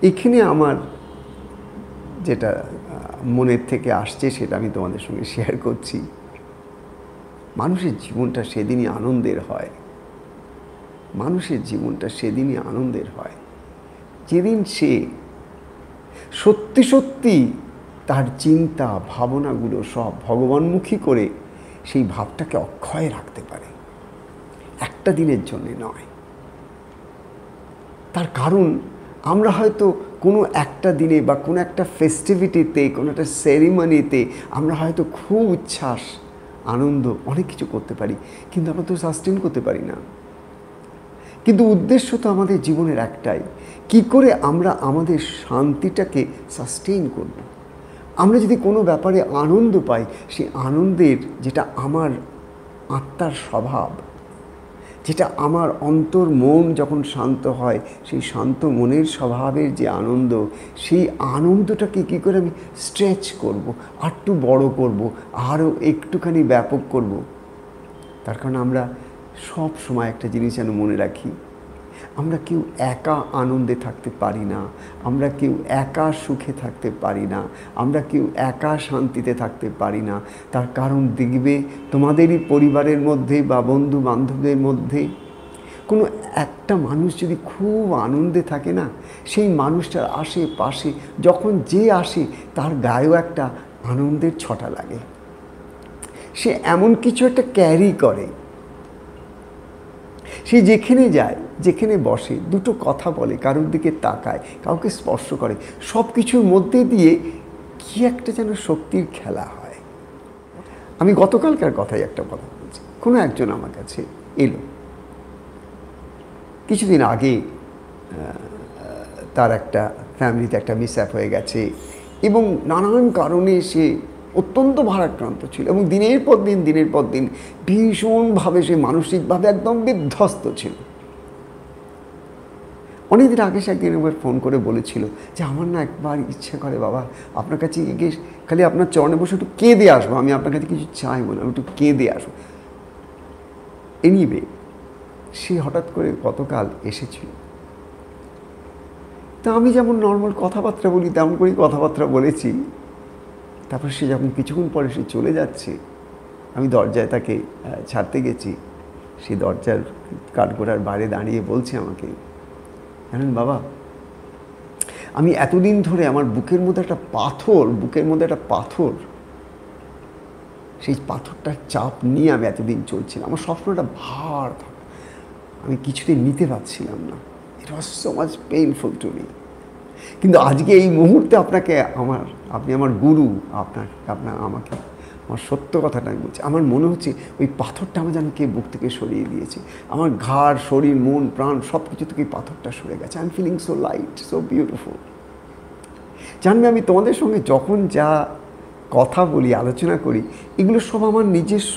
এখানে আমার যেটা মনের থেকে আসছে সেটা আমি তোমাদের সঙ্গে শেয়ার করছি। মানুষের জীবনটা সেদিনই আনন্দের হয়, মানুষের জীবনটা সেদিনই আনন্দের হয় যেদিন সে সত্যি সত্যি তার চিন্তা ভাবনাগুলো সব ভগবানমুখী করে সেই ভাবটাকে অক্ষয় রাখতে পারে, একটা দিনের জন্যে নয়। তার কারণ আমরা হয়তো কোনো একটা দিনে বা কোনো একটা ফেস্টিভিটিতে, কোনো একটা সেরিমনিতে আমরা হয়তো খুব উচ্ছ্বাস আনন্দ অনেক কিছু করতে পারি, কিন্তু আমরা তো সাস্টেন করতে পারি না। কিন্তু উদ্দেশ্য তো আমাদের জীবনের একটাই, কি করে আমরা আমাদের শান্তিটাকে সাস্টেইন করব। আমরা যদি কোনো ব্যাপারে আনন্দ পাই, সেই আনন্দের যেটা আমার আত্মার স্বভাব, যেটা আমার অন্তর মন যখন শান্ত হয়, সেই শান্ত মনের স্বভাবের যে আনন্দ, সেই আনন্দটাকে কী করে আমি স্ট্রেচ করব, আর একটু বড় করব, আরও একটুখানি ব্যাপক করব। তার কারণ আমরা সব সময় একটা জিনিস যেন মনে রাখি, আমরা কেউ একা আনন্দে থাকতে পারি না, আমরা কেউ একা সুখে থাকতে পারি না, আমরা কেউ একা শান্তিতে থাকতে পারি না। তার কারণ দেখবে তোমাদেরই পরিবারের মধ্যে বা বন্ধু বান্ধবদের মধ্যে কোনো একটা মানুষ যদি খুব আনন্দে থাকে না, সেই মানুষটার আশেপাশে যখন যে আসে তার গায়েও একটা আনন্দের ছটা লাগে। সে এমন কিছু একটা ক্যারি করে, সে যেখানে যায়, যেখানে বসে, দুটো কথা বলে, কারোর দিকে তাকায়, কাউকে স্পর্শ করে, সব কিছুর মধ্যে দিয়ে কি একটা যেন শক্তির খেলা হয়। আমি গতকালকার কথাই একটা কথা বলছি। কোনো একজন আমার কাছে এলো, কিছুদিন আগে তার একটা ফ্যামিলিতে একটা মিসঅ্যাপ হয়ে গেছে এবং নানান কারণে সে অত্যন্ত ভারাক্রান্ত ছিল এবং দিনের পর দিন ভীষণভাবে সে মানসিকভাবে একদম বিধ্বস্ত ছিল। অনেকদিন আগে সে একদিন একবার ফোন করে বলেছিল যে আমার না একবার ইচ্ছে করে বাবা আপনার কাছে গিয়ে খালি আপনার চরণে বসে একটু কেঁদে আসবো, আমি আপনার কাছে কিছু চাইবো না, আমি একটু কেঁদে আসবো। এনিওয়ে সে হঠাৎ করে গতকাল এসেছিল। তা আমি যেমন নর্মাল কথাবার্তা বলি তেমন করেই কথাবার্তা বলেছি। তারপর সে যখন কিছুক্ষণ পরে সে চলে যাচ্ছে, আমি দরজায় তাকে ছাড়তে গেছি। সে দরজার কাঠগোড়ার বাইরে দাঁড়িয়ে বলছে আমাকে, জানেন বাবা, আমি এতদিন ধরে আমার বুকের মধ্যে একটা পাথর, সেই পাথরটার চাপ নিয়ে আমি এতদিন চলছিলাম। আমার সবসময়টা ভার, আমি কিছুতেই নিতে পারছিলাম না। It was so much painful to me. কিন্তু আজকে এই মুহূর্তে আপনি আমার গুরু, আমাকে আমার সত্য কথাটা আমি বলছি। আমার মনে হচ্ছে ওই পাথরটা আমার যেন কে বুক থেকে সরিয়ে দিয়েছে। আমার ঘাড়, শরীর, মন, প্রাণ সব কিছু থেকে পাথরটা সরে গেছে। I am feeling so light, so beautiful. জানবে আমি তোমাদের সঙ্গে যখন যা কথা বলি, আলোচনা করি, এগুলো সব আমার নিজস্ব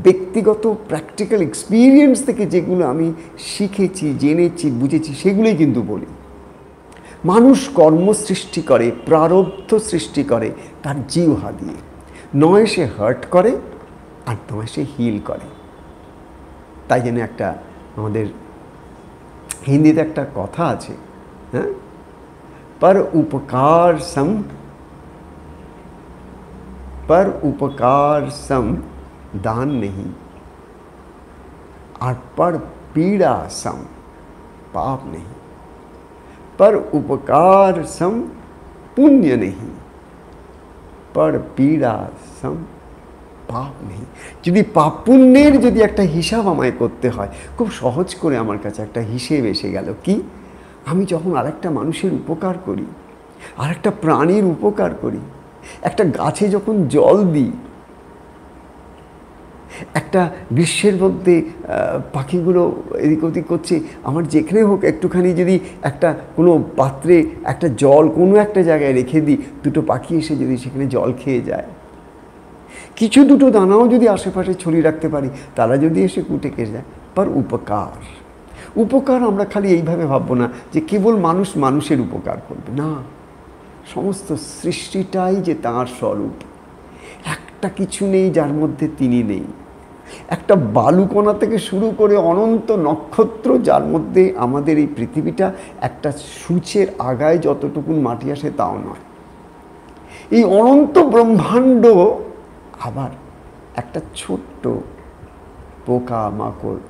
ব্যক্তিগত প্র্যাকটিক্যাল এক্সপিরিয়েন্স থেকে যেগুলো আমি শিখেছি, জেনেছি, বুঝেছি, সেগুলোই কিন্তু বলি। মানুষ কর্ম সৃষ্টি করে, প্রারব্ধ সৃষ্টি করে তার জিহ্বা দিয়ে, নয় সে হার্ট করে আর নয় সে হিল করে। তাই জন্য একটা আমাদের হিন্দিতে একটা কথা আছে, হ্যাঁ, पर उपकार सम दान नहीं और पर पीड़ा सम पाप नहीं, पर उपकार सम पुण्य नहीं, पर पीड़ा सम পাপ নেই। যদি পাপ পুণ্যের যদি একটা হিসাব আমায় করতে হয়, খুব সহজ করে আমার কাছে একটা হিসেব এসে গেল। কি, আমি যখন আরেকটা মানুষের উপকার করি, আরেকটা প্রাণীর উপকার করি, একটা গাছে যখন জল দিই, একটা গ্রীষ্মের মধ্যে পাখিগুলো এদিক ওদিক করছে, আমার যেখানে হোক একটুখানি যদি একটা কোনো পাত্রে একটা জল কোনো একটা জায়গায় রেখে দিই, দুটো পাখি এসে যদি সেখানে জল খেয়ে যায়, কিছু দুটো দানাও যদি আশেপাশে ছড়িয়ে রাখতে পারি, তারা যদি এসে কুটে খেয়ে যায়, পর উপকার আমরা খালি এইভাবে ভাববো না যে কেবল মানুষ মানুষের উপকার করবে, না, সমস্ত সৃষ্টিটাই যে তাঁর স্বরূপ, একটা কিছু নেই যার মধ্যে তিনি নেই। একটা বালুকণা থেকে শুরু করে অনন্ত নক্ষত্র, যার মধ্যে আমাদের এই পৃথিবীটা একটা সূচের আগায় যতটুকুন মাটি আসে তাও নয়। এই অনন্ত ব্রহ্মাণ্ড আবার একটা ছোট্ট পোকা মাকড়,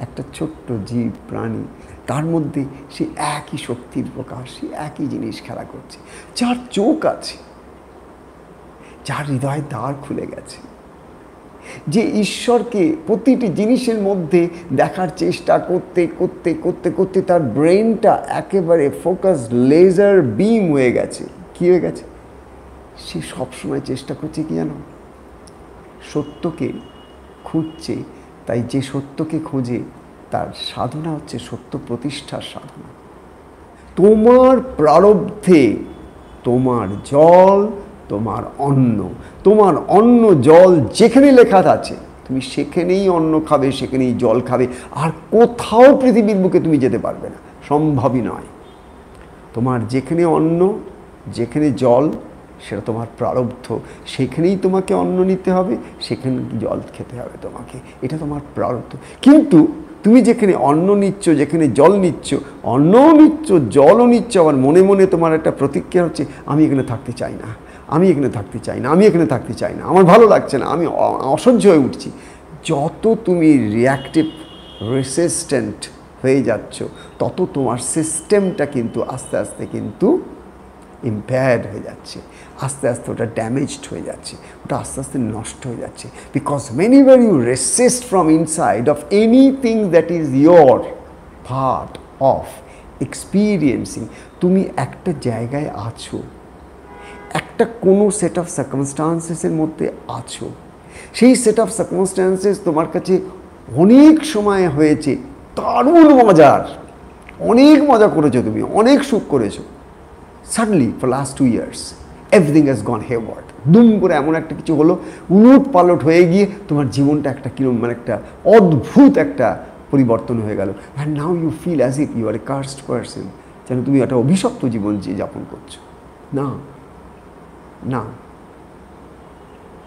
একটা ছোট্ট জীব প্রাণী, তার মধ্যে সে একই শক্তির প্রকাশ, সে একই জিনিস খেলা করছে। যার চোখ আছে, যার হৃদয়ের দ্বার খুলে গেছে, যে ঈশ্বরকে প্রতিটি জিনিসের মধ্যে দেখার চেষ্টা করতে করতে করতে করতে তার ব্রেনটা একেবারে ফোকাস লেজার বিম হয়ে গেছে। কী হয়ে গেছে? সে সবসময় চেষ্টা করছে কি জানো? সত্যকে খুঁজছে। তাই যে সত্যকে খোঁজে তার সাধনা হচ্ছে সত্য প্রতিষ্ঠার সাধনা। তোমার প্রারব্ধে তোমার জল, তোমার অন্ন, তোমার অন্ন জল যেখানে লেখা আছে তুমি সেখানেই অন্ন খাবে, সেখানেই জল খাবে। আর কোথাও পৃথিবীর বুকে তুমি যেতে পারবে না, সম্ভবই নয়। তোমার যেখানে অন্ন, যেখানে জল, সেটা তোমার প্রারব্ধ। সেখানেই তোমাকে অন্ন নিতে হবে, সেখানে জল খেতে হবে তোমাকে, এটা তোমার প্রারব্ধ। কিন্তু তুমি যেখানে অন্ন নিচ্ছ, যেখানে জল নিচ্ছ, অন্নও নিচ্ছ, জলও নিচ্ছ, আবার মনে মনে তোমার একটা প্রতিক্রিয়া হচ্ছে, আমি এখানে থাকতে চাই না, আমি এখানে থাকতে চাই না, আমি এখানে থাকতে চাই না, আমার ভালো লাগছে না, আমি অসহ্য হয়ে উঠছি। যত তুমি রিঅ্যাক্টিভ রেসিস্ট্যান্ট হয়ে যাচ্ছ, তত তোমার সিস্টেমটা কিন্তু আস্তে আস্তে কিন্তু ইম্পেয়ার্ড হয়ে যাচ্ছে, আস্তে আস্তে ওটা ড্যামেজড হয়ে যাচ্ছে, ওটা আস্তে আস্তে নষ্ট হয়ে যাচ্ছে। Because whenever you resist from inside of anything that is your part of experiencing, তুমি একটা জায়গায় আছো, একটা কোনো সেট অফ সার্কামস্টান্সেসের মধ্যে আছো। সেই সেট অফ সার্কামস্টান্সেস তোমার কাছে অনেক সময় হয়েছে দারুণ মজার, অনেক মজা করেছো, তুমি অনেক সুখ করেছো। Suddenly for last 2 years everything has gone hayward. দুম করে এমন একটা কিছু হলো, উলট পালট হয়ে গিয়ে তোমার জীবনটা একটা কিরম মানে একটা অদ্ভুত একটা পরিবর্তন হয়ে গেল। and now you feel as if you are a cursed person, যেন তুমি একটা অভিশপ্ত জীবন যাপন করছো। না না,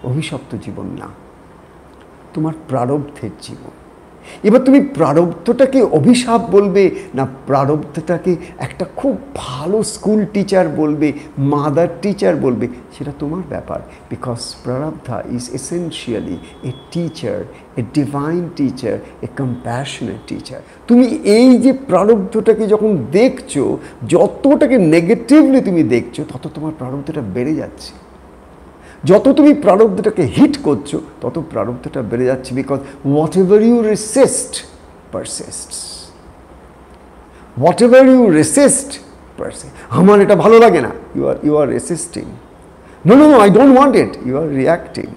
অভিশপ্ত জীবন না, তোমার প্রারব্ধের জীবন। এবার তুমি প্রারব্ধটাকে অভিশাপ বলবে, না প্রারব্ধটাকে একটা খুব ভালো স্কুল টিচার বলবে, মাদার টিচার বলবে, সেটা তোমার ব্যাপার। বিকজ প্রারব্ধা is essentially a teacher, a divine teacher, a compassionate teacher. তুমি এই যে প্রারব্ধটাকে যখন দেখছো, যতটাকে নেগেটিভলি তুমি দেখছো, তত তোমার প্রারব্ধটা বেড়ে যাচ্ছে। যত তুমি প্রারব্ধটাকে হিট করছো, তত প্রারব্ধটা বেড়ে যাচ্ছে। Because whatever you resist persists, whatever you resist persist. আমার এটা ভালো লাগে না, you are resisting. No no no, I don't want it, you are reacting.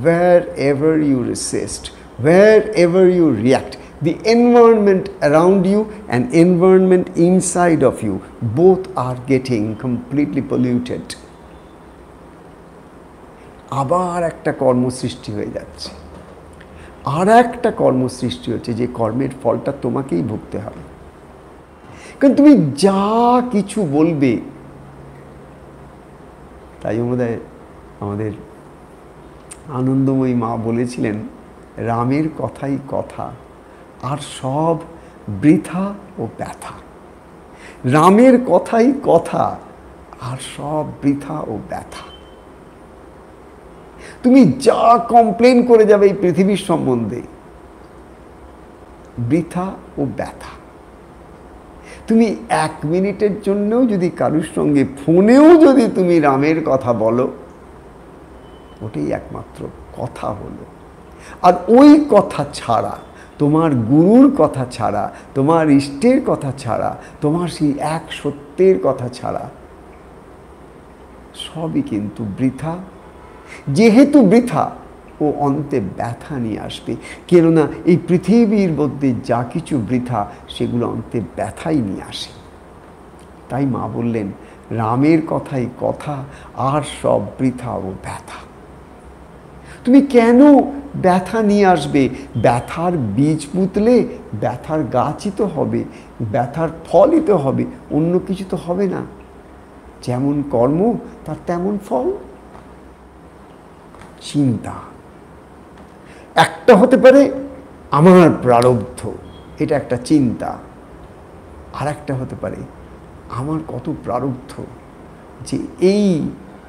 wherever you resist, wherever you react, the environment around you and environment inside of you both are getting completely polluted. আবার একটা কর্ম সৃষ্টি হয়ে যাচ্ছে, আর একটা কর্ম সৃষ্টি হচ্ছে, যে কর্মের ফলটা তোমাকেই ভুগতে হবে। কারণ তুমি যা কিছু বলবে, তাই আমাদের আনন্দময়ী মা বলেছিলেন, রামের কথাই কথা, আর সব বৃথা ও ব্যথা। রামের কথাই কথা, আর সব বৃথা ও ব্যথা। তুমি যা কমপ্লেন করে যাবে এই পৃথিবীর সম্বন্ধে, বৃথা ও ব্যথা। তুমি 1 মিনিটের জন্যও যদি কারুর সঙ্গে ফোনেও যদি তুমি রামের কথা বলো, ওটাই একমাত্র কথা হলো। আর ওই কথা ছাড়া, তোমার গুরুর কথা ছাড়া, তোমার ইষ্টের কথা ছাড়া, তোমার সেই এক সত্যের কথা ছাড়া, সবই কিন্তু বৃথা। যেহেতু বৃথা, ও অন্তে ব্যথা নিয়ে আসবে। কেননা এই পৃথিবীর মধ্যে যা কিছু বৃথা, সেগুলো অন্তে ব্যথাই নিয়ে আসে। তাই মা বললেন, রামের কথাই কথা, আর সব বৃথা ও ব্যথা। তুমি কেন ব্যথা নিয়ে আসবে? ব্যথার বীজ পুঁতলে ব্যথার গাছই তো হবে, ব্যথার ফলই তো হবে, অন্য কিছু তো হবে না। যেমন কর্ম, তার তেমন ফল। চিন্তা, একটা হতে পারে আমার প্রারব্ধ, এটা একটা চিন্তা। আর একটা হতে পারে আমার কত প্রারব্ধ যে এই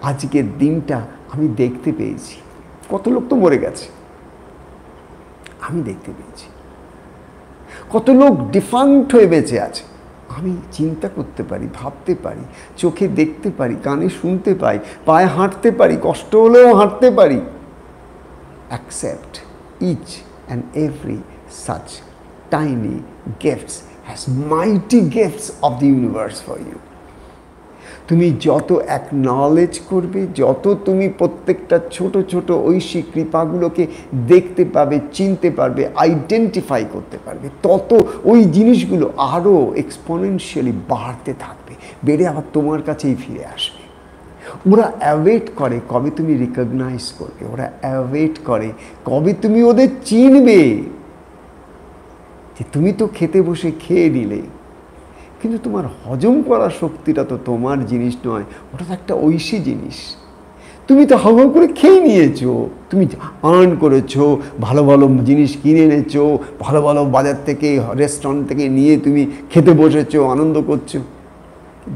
আজকের দিনটা আমি দেখতে পেয়েছি। কত লোক তো মরে গেছে, আমি দেখতে পেয়েছি। কত লোক ডিফাঙ্ক্ট হয়ে বেঁচে আছে, আমি চিন্তা করতে পারি, ভাবতে পারি, চোখে দেখতে পারি, কানে শুনতে পাই, পায়ে হাঁটতে পারি, কষ্ট হলেও হাঁটতে পারি। Accept each and every such tiny gifts as mighty gifts of the universe for you. তুমি যত অ্যাকনলেজ করবে, যত তুমি প্রত্যেকটা ছোট ছোট ঐশী কৃপাগুলোকে দেখতে পাবে, চিনতে পারবে, আইডেন্টিফাই করতে পারবে, তত ওই জিনিসগুলো আরও এক্সপোনেনশিয়ালি বাড়তে থাকবে, বেড়ে আবার তোমার কাছেই ফিরে আসবে। ওরা অ্যাওয়েট করে কবে তুমি রিকগনাইজ করবে, ওরা অ্যাওয়েট করে কবে তুমি ওদের চিনবে। যে তুমি তো খেতে বসে খেয়ে নিলে, কিন্তু তোমার হজম করার শক্তিটা তো তোমার জিনিস নয়, ওটা তো একটা ঐশী জিনিস। তুমি তো হাউ হাউ করে খেয়ে নিয়েছো, তুমি আর্ন করেছো, ভালো ভালো জিনিস কিনে এনেছো, ভালো ভালো বাজার থেকে রেস্টুরেন্ট থেকে নিয়ে তুমি খেতে বসেছো, আনন্দ করছো।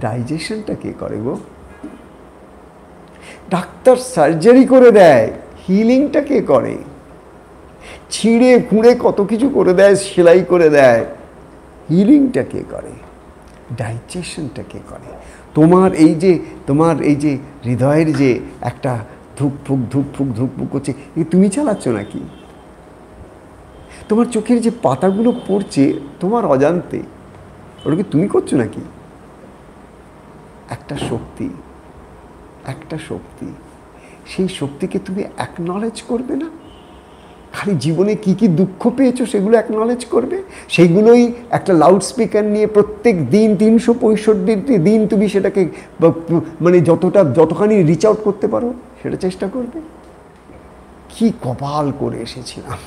ডাইজেশনটা কে করে গো? ডাক্তার সার্জারি করে দেয়, হিলিংটা কে করে? ছিঁড়ে খুঁড়ে কত কিছু করে দেয়, সেলাই করে দেয়, হিলিংটা কে করে? ডাইজেশনটা কে করে? তোমার এই যে হৃদয়ের যে একটা ধুকফুক ধুকফুক ধুকফুক করছে, তুমি চালাচ্ছ নাকি? তোমার চোখের যে পাতাগুলো পড়ছে তোমার অজান্তে, ওটা কি তুমি করছো নাকি? একটা শক্তি, একটা শক্তি, সেই শক্তিকে তুমি অ্যাকনলেজ করবে না? খালি জীবনে কি কি দুঃখ পেয়েছো সেগুলো অ্যাকনলেজ করবে, সেইগুলোই একটা লাউড স্পিকার নিয়ে প্রত্যেক দিন 365 দিন তুমি সেটাকে মানে যতখানি রিচ আউট করতে পারো সেটা চেষ্টা করবে। কি কপাল করে এসেছিলাম,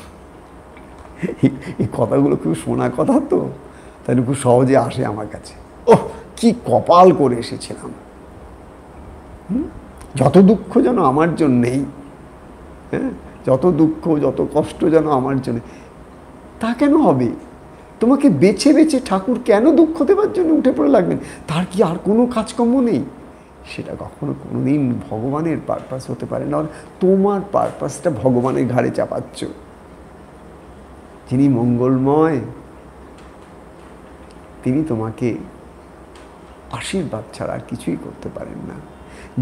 এই কথাগুলো খুব শোনা কথা তো, তাই খুব সহজে আসে আমার কাছে। ওহ, কি কপাল করে এসেছিলাম। যত দুঃখ যেন আমার জন্যেই, হ্যাঁ, যত দুঃখ যত কষ্ট যেন আমার জন্য। তা কেন হবে? তোমাকে বেছে বেছে ঠাকুর কেন দুঃখ দেওয়ার জন্য উঠে পড়ে লাগবেন? তার কি আর কোনো কাজকর্ম নেই? সেটা কখনো কোনোদিন ভগবানের পারপাস হতে পারে না। তোমার পারপাসটা ভগবানের ঘাড়ে চাপাচ্ছ। যিনি মঙ্গলময়, তিনি তোমাকে আশীর্বাদ ছাড়া আর কিছুই করতে পারেন না।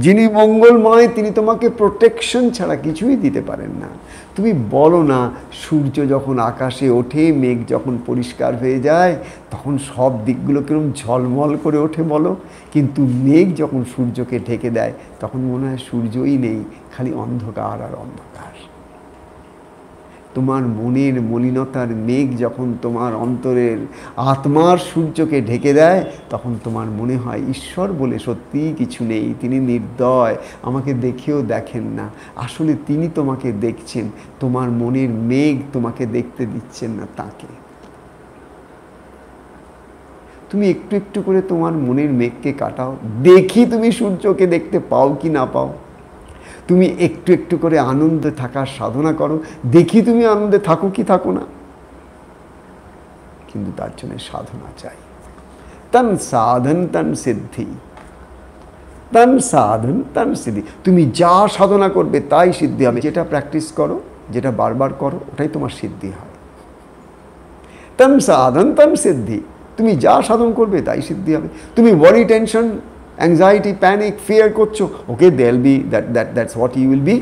যিনি মঙ্গলময়, তিনি তোমাকে প্রোটেকশন ছাড়া কিছুই দিতে পারেন না। তুমি বলো না, সূর্য যখন আকাশে ওঠে, মেঘ যখন পরিষ্কার হয়ে যায়, তখন সব দিকগুলো কিরকম ঝলমল করে ওঠে বলো? কিন্তু মেঘ যখন সূর্যকে ঢেকে দেয়, তখন মনে হয় সূর্যই নেই, খালি অন্ধকার আর অন্ধকার। তোমার মনের মলিনতার মেঘ যখন তোমার অন্তরের আত্মার সূর্যকে ঢেকে দেয়, তখন তোমার মনে হয় ঈশ্বর বলে সত্যিই কিছু নেই, তিনি নির্দয়, আমাকে দেখেও দেখেন না। আসলে তিনি তোমাকে দেখছেন, তোমার মনের মেঘ তোমাকে দেখতে দিচ্ছেন না তাকে। তুমি একটু একটু করে তোমার মনের মেঘকে কাটাও, দেখি তুমি সূর্যকে দেখতে পাও কি না পাও। তুমি একটু একটু করে আনন্দে থাকার সাধনা করো, দেখি তুমি আনন্দে থাকো কি থাকো না। কিন্তু তার জন্য সাধনা চাই। তন সাধন তন সিদ্ধি, তন সাধন তন সিদ্ধি। তুমি যা সাধনা করবে তাই সিদ্ধি হবে। যেটা প্র্যাকটিস করো, যেটা বারবার করো, ওটাই তোমার সিদ্ধি হয়। তন সাধন তন সিদ্ধি। তুমি যা সাধন করবে তাই সিদ্ধি হবে। তুমি ওয়ারি, টেনশন, anxiety, panic, fear করছো, okay, there'll be that's what you will be.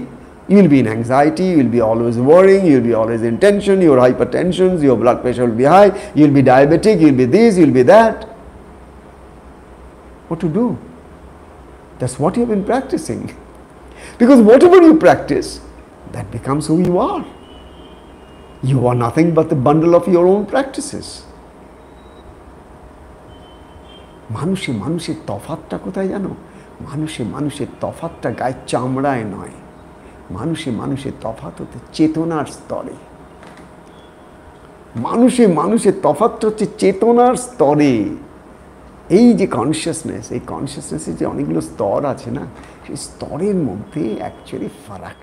You will be in anxiety, you will be always worrying, you will be always in tension, your hypertension, your blood pressure will be high, you will be diabetic, you will be this, you will be that. What to do? That's what you have been practicing. Because whatever you practice, that becomes who you are. You are nothing but the bundle of your own practices. মানুষের তফাৎটা কোথায় জানো? মানুষের তফাৎটা গায়ের চামড়ায় নয়, মানুষের তফাৎ হচ্ছে চেতনার স্তরে। মানুষের তফাৎটা হচ্ছে চেতনার স্তরে। এই যে কনসিয়াসনেস, এই কনসিয়াসনেসের যে অনেকগুলো স্তর আছে না, সেই স্তরের মধ্যে অ্যাকচুয়ালি ফারাক